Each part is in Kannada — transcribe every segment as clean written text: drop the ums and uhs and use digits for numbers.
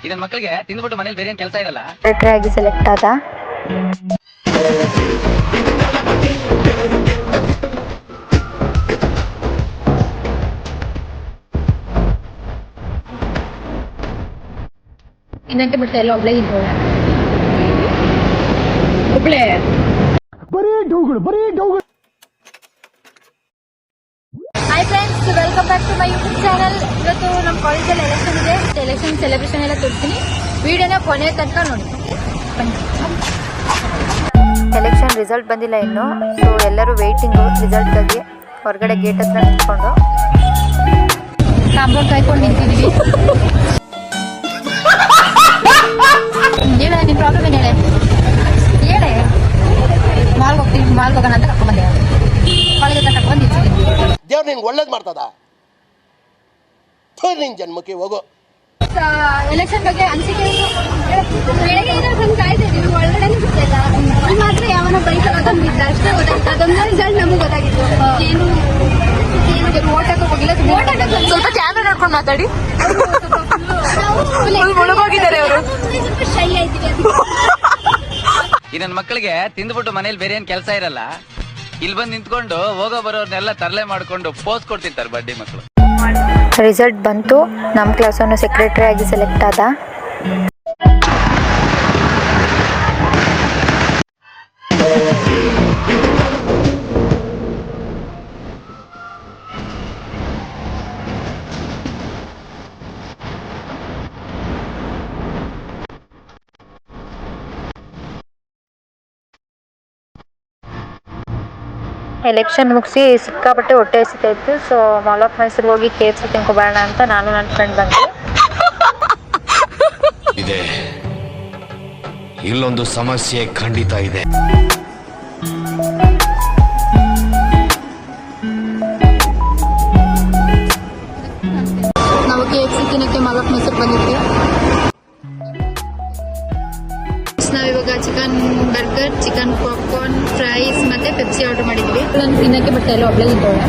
ಇದನ್ ಮಕ್ಕಳಿಗೆ ತಿಂದ್ಬಿಟ್ಟು ಮನೇಲಿ ಬೇರೆ ಏನ್ ಕೆಲಸ ಇರಲ್ಲ. ಆಗಿ ಸೆಲೆಕ್ಟ್ ಆದ. ಇನ್ನಂತೆ ಬಿಟ್ಟು ಎಲ್ಲ ಒಬ್ಳೆ ಇದ್ದೋಳ. ಒಬ್ಳೆ ಬರೀ ಡೌಗಳು. Hi friends, welcome back to my YouTube channel. ಇವತ್ತು ನಮ್ಮ ಕಾಲೇಜಲ್ಲಿ ಎಲೆಕ್ಷನ್ ಇದೆ. ಎಲೆಕ್ಷನ್ ಸೆಲೆಬ್ರೇಷನ್ ಎಲ್ಲ ತೋರಿಸ್ತೀನಿ. ವಿಡಿಯೋನ ಕೊನೆ ತನಕ ನೋಡಿ. ಎಲೆಕ್ಷನ್ ರಿಸಲ್ಟ್ ಬಂದಿಲ್ಲ ಇನ್ನು, ಸೊ ಎಲ್ಲರೂ ವೇಟಿಂಗು ರಿಸಲ್ಟ್ಗಾಗಿ. ಹೊರಗಡೆ ಗೇಟ್ ಹತ್ರ ನಿಂತ್ಕೊಂಡು ಕಾಂಪೌಂಡ್ ಕಾಯ್ಕೊಂಡು ನಿಂತಿದ್ದೀವಿ. ಹೇಳ, ನಿನ್ನ ಪ್ರಾಬ್ಲಮ್ ಏನು ಹೇಳೆ. ಮಾಲ್ಗೆ ಹೋಗೋಣ ಅಂತ ಕರ್ಕೊಂಡ್ಬಂದೆ. ಕಾಲೇಜ್ ಹತ್ರ ಕರ್ಕೊಂಡು ನಿಂತಿದ್ದೀನಿ. ದೇವ್ರು ನಿನ್ಗೆ ಒಳ್ಳೇದು ಮಾಡ್ತದ. ನಿನ್ ಜನ್ಮಕ್ಕೆ ಹೋಗೋ. ಎಲೆಕ್ಷನ್ ಬಗ್ಗೆ ಅನಿಸಿಕೆ ಬೆಳಗ್ಗೆ ಬಂದು ಕಾಯ್ತಾ ಇದೀವಿ. ಒಳಗಡೆ ಬಿಟ್ಟಿಲ್ಲ. ಅಲ್ಲಿ ಮಾತ್ರ ಯಾವನ ಬೈಕ್ ಅದೊಂದು ಬಿದ್ದ ಅಷ್ಟೇ ಗೊತ್ತಾಯ್ತು. ಅದೊಂದು ರಿಸಲ್ಟ್ ನಮಗೆ ಗೊತ್ತಾಗಿತ್ತು. ಏನು ಓಟ್ ಹಾಕೋ ಹೋಗಿಲ್ಲ. ಸ್ವಲ್ಪ ಕ್ಯಾಮ್ರಾ ನೋಡ್ಕೊಂಡು ಮಾತಾಡಿ. ಮುಳುಗೋಗಿದ್ದಾರೆ ಅವರು. ಶೈ ಆಯ್ತೀವಿ. ಇದನ್ ಮಕ್ಕಳಿಗೆ ತಿಂದ್ಬಿಟ್ಟು ಮನೇಲಿ ಬೇರೆ ಏನ್ ಕೆಲಸ ಇರಲ್ಲ. ಇಲ್ಲಿ ಬಂದು ನಿಂತ್ಕೊಂಡು ಹೋಗೋ ಬರೋರ್ನೆಲ್ಲ ತರಲೆ ಮಾಡ್ಕೊಂಡು ಪೋಸ್ ಕೊಡ್ತಿರ್ತಾರೆ ಬಡ್ಡಿ ಮಕ್ಕಳು. ರಿಸಲ್ಟ್ ಬಂತು. ನಮ್ಮ ಕ್ಲಾಸನ್ನು ಸೆಕ್ರೆಟರಿ ಆಗಿ ಸೆಲೆಕ್ಟ್ ಆದ. ಎಲೆಕ್ಷನ್ ಮುಗಿಸಿ ಸಿಕ್ಕಾಪಟ್ಟೆ ಹೊಟ್ಟೆ ಹಸಿತಾ ಇತ್ತು. ಸೊ ಮಾಲ್ ಆಫ್ ಮೈಸೂರು ಹೋಗಿ KFC ತಿನ್ಕೊಬರೋಣ ಅಂತ ನಾನು ನನ್ನ ಫ್ರೆಂಡ್ ಬಂದ್ವಿ. ಇದೆ ಇಲ್ಲೊಂದು ಸಮಸ್ಯೆ ಖಂಡಿತ ಇದೆ. ನಾವು KFC ತಿನ್ನಕ್ಕೆ ಮಾಲ್ ಆಫ್ ಮೈಸೂರು ಬಂದಿದ್ವಿ. ನಾವಿವಾಗ chicken burger, chicken popcorn, fries ಮತ್ತೆ ಪೆಪ್ಸಿ ಆರ್ಡರ್ ಮಾಡಿದ್ವಿ. ನಾನು ತಿನ್ನಕ್ಕೆ ಬಟ್ ಎಲ್ಲ ಒಬ್ಳೆ ಇದ್ದೋಳೆ.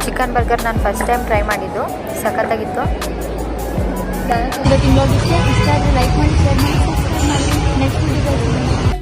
ಚಿಕನ್ ಬರ್ಗರ್ ನಾನು ಫಸ್ಟ್ ಟೈಮ್ ಟ್ರೈ ಮಾಡಿದ್ದು. ಸಖತ್ತಾಗಿತ್ತು. ಲೈಕ್ ಮಾಡಿ, ಶೇರ್ ಮಾಡಿ, ನೆಕ್ಸ್ಟ್